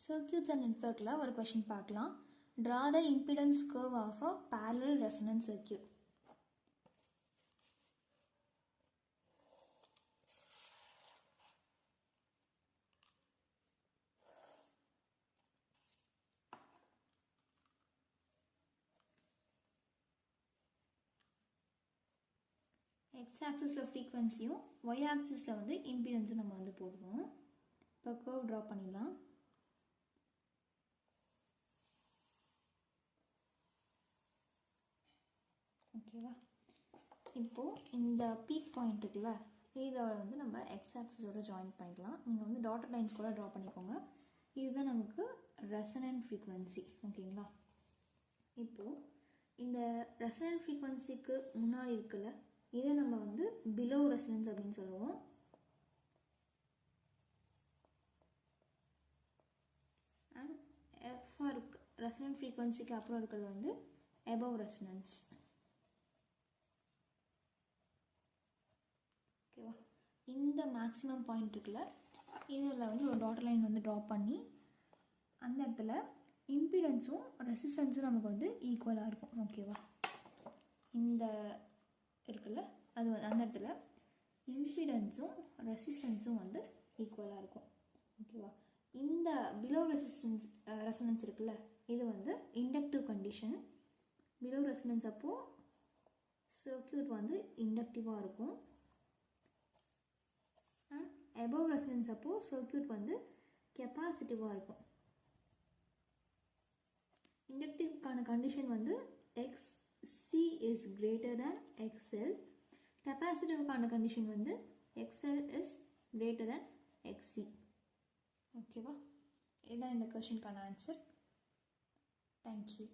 Circuits and networkல ஒரு question பார்க்கலாம். Draw the impedance curve of a parallel resonance circuit. X-axis frequency, Y-axis impedance நம்ம போடுவோம். இப்போ curve draw பண்ணிடலாம். ஓகேவா? இப்போ இந்த பீக் பாயிண்ட் இருக்குல்ல, இதோட நம்ம x-axis-ஓட ஜாயின் பண்ணிக்கலாம். நீங்கள் டாட்டட் லைன்ஸ் கூட ட்ரா பண்ணிக்கோங்க. இதுதான் நமக்கு ரெசனன்ட் ஃப்ரீக்வன்சி. ஓகேங்களா? இப்போது இந்த ரெசனன்ட் ஃப்ரீக்வன்சிக்கு முன்னாடி இருக்குல்ல, இதை நம்ம பிலோ ரெசனன்ஸ் அப்படின்னு சொல்லுவோம். அண்ட் எஃப்ஆர் ரெசனன்ட் ஃப்ரீக்வன்சிக்கு அப்புறம் இருக்கிறது எபவ் ரெசனன்ஸ். ஓகேவா? இந்த மேக்ஸிமம் பாயிண்ட் இருக்குல்ல, இதில் ஒரு டாட்டர் லைன் ட்ரா பண்ணி அந்த இடத்துல இம்பிடன்ஸும் ரெசிஸ்டன்ஸும் நமக்கு ஈக்குவலாக இருக்கும். ஓகேவா? இந்த இருக்குல்ல, அது அந்த இடத்துல இம்பிடன்ஸும் ரெசிஸ்டன்ஸும் ஈக்குவலாக இருக்கும். ஓகேவா? இந்த பிலோ ரெசனன்ஸ் இருக்குல்ல, இது இண்டக்டிவ் கண்டிஷன். பிலோ ரெசனன்ஸ் அப்போது சர்க்யூட் இண்டக்டிவாக இருக்கும். அண்ட் எபவ் ரெசனன்ஸ் அப்போது சர்க்யூட் கெப்பாசிட்டிவாக இருக்கும். இண்டக்டிவ்க்கான condition XC is greater than XL. கெப்பாசிட்டிவ்க்கான condition XL is greater than XC. ஓகேவா? இதுதான் இந்த கொஷினுக்கான ஆன்சர். தேங்க்யூ.